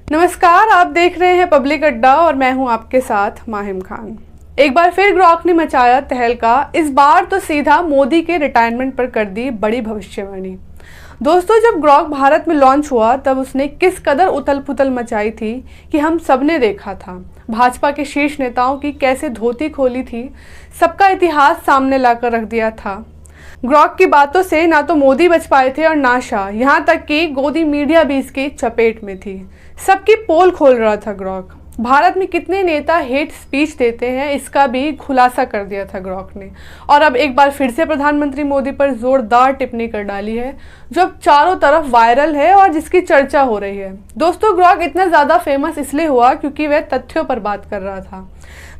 नमस्कार, आप देख रहे हैं पब्लिक अड्डा और मैं हूं आपके साथ माहिम खान। एक बार फिर ग्रॉक ने मचाया तहलका। इस बार तो सीधा मोदी के रिटायरमेंट पर कर दी बड़ी भविष्यवाणी। दोस्तों, जब ग्रॉक भारत में लॉन्च हुआ तब उसने किस कदर उथल पुथल मचाई थी कि हम सबने देखा था। भाजपा के शीर्ष नेताओं की कैसे धोती खोली थी, सबका इतिहास सामने लाकर रख दिया था। ग्रॉक की बातों से ना तो मोदी बच पाए थे और ना शाह, यहाँ तक कि गोदी मीडिया भी इसकी चपेट में थी। सबकी पोल खोल रहा था ग्रॉक। भारत में कितने नेता हेट स्पीच देते हैं, इसका भी खुलासा कर दिया था ग्रॉक ने। और अब एक बार फिर से प्रधानमंत्री मोदी पर जोरदार टिप्पणी कर डाली है, जो अब चारों तरफ वायरल है और जिसकी चर्चा हो रही है। दोस्तों, ग्रॉक इतना ज़्यादा फेमस इसलिए हुआ क्योंकि वह तथ्यों पर बात कर रहा था।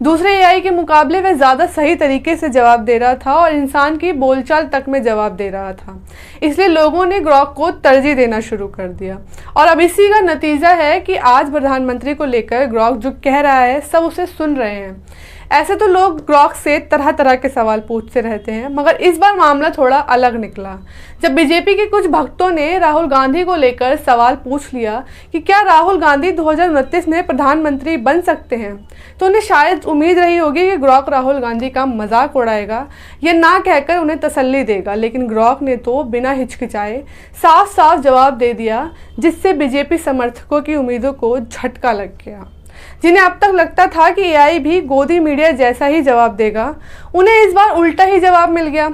दूसरे एआई के मुकाबले वह ज़्यादा सही तरीके से जवाब दे रहा था और इंसान की बोलचाल तक में जवाब दे रहा था। इसलिए लोगों ने ग्रॉक को तरजीह देना शुरू कर दिया और अब इसी का नतीजा है कि आज प्रधानमंत्री को लेकर ग्रॉक जो कह रहा है सब उसे सुन रहे हैं। ऐसे तो लोग ग्रॉक से तरह तरह के सवाल पूछते रहते हैं, मगर इस बार मामला थोड़ा अलग निकला जब बीजेपी के कुछ भक्तों ने राहुल गांधी को लेकर सवाल पूछ लिया कि क्या राहुल गांधी 2029 में प्रधानमंत्री बन सकते हैं। तो उन्हें शायद उम्मीद रही होगी कि ग्रॉक राहुल गांधी का मजाक उड़ाएगा या ना कहकर उन्हें तसल्ली देगा, लेकिन ग्रॉक ने तो बिना हिचकिचाए साफ साफ जवाब दे दिया, जिससे बीजेपी समर्थकों की उम्मीदों को झटका लग गया। जिन्हें अब तक लगता था कि एआई भी गोदी मीडिया जैसा ही जवाब देगा, उन्हें इस बार उल्टा ही जवाब मिल गया।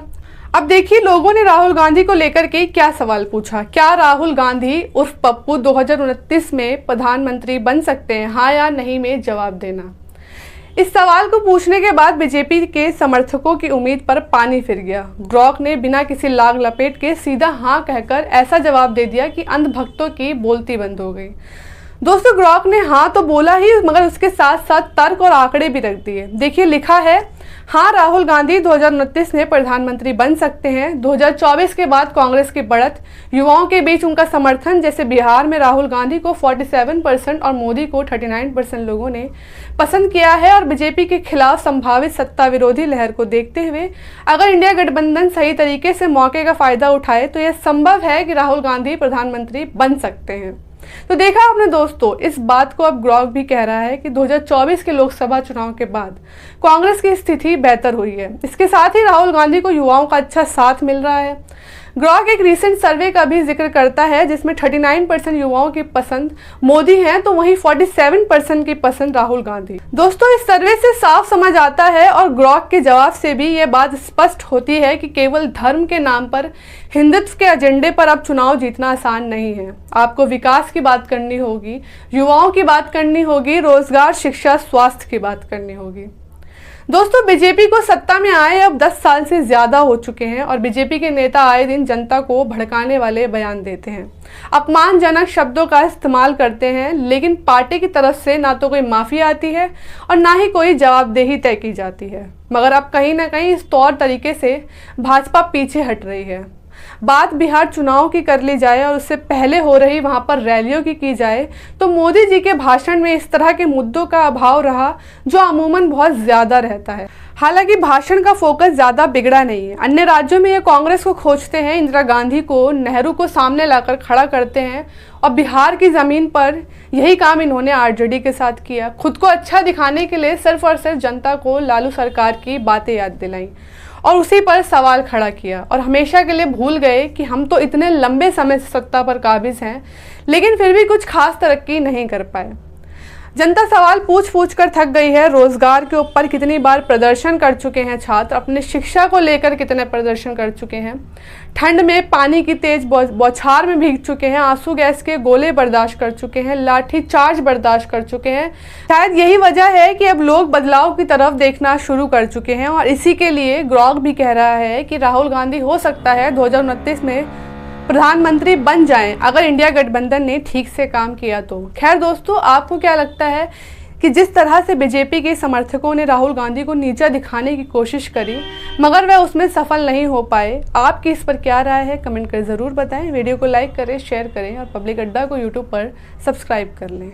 अब देखिए लोगों ने राहुल गांधी को लेकर के क्या सवाल पूछा। क्या राहुल गांधी उर्फ पप्पू 2029 में प्रधानमंत्री बन सकते हैं, हाँ या नहीं में जवाब देना। इस सवाल को पूछने के बाद बीजेपी के समर्थकों की उम्मीद पर पानी फिर गया। ग्रॉक ने बिना किसी लाग लपेट के सीधा हाँ कहकर ऐसा जवाब दे दिया कि अंधभक्तों की बोलती बंद हो गई। दोस्तों, ग्रॉक ने हाँ तो बोला ही, मगर उसके साथ साथ तर्क और आंकड़े भी रख दिए। देखिए, लिखा है, हाँ राहुल गांधी 2029 में प्रधानमंत्री बन सकते हैं। 2024 के बाद कांग्रेस की बढ़त, युवाओं के बीच उनका समर्थन, जैसे बिहार में राहुल गांधी को 47% और मोदी को 39% लोगों ने पसंद किया है। और बीजेपी के खिलाफ संभावित सत्ता विरोधी लहर को देखते हुए अगर इंडिया गठबंधन सही तरीके से मौके का फायदा उठाए तो यह संभव है कि राहुल गांधी प्रधानमंत्री बन सकते हैं। तो देखा आपने दोस्तों, इस बात को अब ग्रॉक भी कह रहा है कि 2024 के लोकसभा चुनाव के बाद कांग्रेस की स्थिति बेहतर हुई है। इसके साथ ही राहुल गांधी को युवाओं का अच्छा साथ मिल रहा है। ग्रॉक एक रीसेंट सर्वे का भी जिक्र करता है जिसमें 39% युवाओं की पसंद मोदी है, तो वहीं 47% की पसंद राहुल गांधी। दोस्तों, इस सर्वे से साफ समझ आता है और ग्रॉक के जवाब से भी ये बात स्पष्ट होती है कि केवल धर्म के नाम पर, हिंदुत्व के एजेंडे पर अब चुनाव जीतना आसान नहीं है। आपको विकास की बात करनी होगी, युवाओं की बात करनी होगी, रोजगार, शिक्षा, स्वास्थ्य की बात करनी होगी। दोस्तों, बीजेपी को सत्ता में आए अब 10 साल से ज्यादा हो चुके हैं और बीजेपी के नेता आए दिन जनता को भड़काने वाले बयान देते हैं, अपमानजनक शब्दों का इस्तेमाल करते हैं, लेकिन पार्टी की तरफ से ना तो कोई माफी आती है और ना ही कोई जवाबदेही तय की जाती है। मगर अब कहीं ना कहीं इस तौर तरीके से भाजपा पीछे हट रही है। बात बिहार चुनाव की कर ली जाए और उससे पहले हो रही वहां पर रैलियों की जाए तो मोदी जी के भाषण में इस तरह के मुद्दों का अभाव रहा जो अमूमन बहुत ज्यादा रहता है। हालांकि भाषण का फोकस ज्यादा बिगड़ा नहीं है। अन्य राज्यों में ये कांग्रेस को खोजते हैं, इंदिरा गांधी को, नेहरू को सामने लाकर खड़ा करते हैं और बिहार की जमीन पर यही काम इन्होंने आरजेडी के साथ किया। खुद को अच्छा दिखाने के लिए सिर्फ और सिर्फ जनता को लालू सरकार की बातें याद दिलाई और उसी पर सवाल खड़ा किया और हमेशा के लिए भूल गए कि हम तो इतने लंबे समय से सत्ता पर काबिज हैं, लेकिन फिर भी कुछ खास तरक्की नहीं कर पाए। जनता सवाल पूछ पूछ कर थक गई है। रोजगार के ऊपर कितनी बार प्रदर्शन कर चुके हैं छात्र, अपने शिक्षा को लेकर कितने प्रदर्शन कर चुके हैं, ठंड में पानी की तेज बौछार में भीग चुके हैं, आंसू गैस के गोले बर्दाश्त कर चुके हैं, लाठी चार्ज बर्दाश्त कर चुके हैं। शायद यही वजह है कि अब लोग बदलाव की तरफ देखना शुरू कर चुके हैं और इसी के लिए ग्रॉक भी कह रहा है कि राहुल गांधी हो सकता है 2029 में प्रधानमंत्री बन जाएं अगर इंडिया गठबंधन ने ठीक से काम किया तो। खैर दोस्तों, आपको क्या लगता है कि जिस तरह से बीजेपी के समर्थकों ने राहुल गांधी को नीचा दिखाने की कोशिश करी मगर वह उसमें सफल नहीं हो पाए, आपकी इस पर क्या राय है, कमेंट कर ज़रूर बताएं। वीडियो को लाइक करें, शेयर करें और पब्लिक अड्डा को यूट्यूब पर सब्सक्राइब कर लें।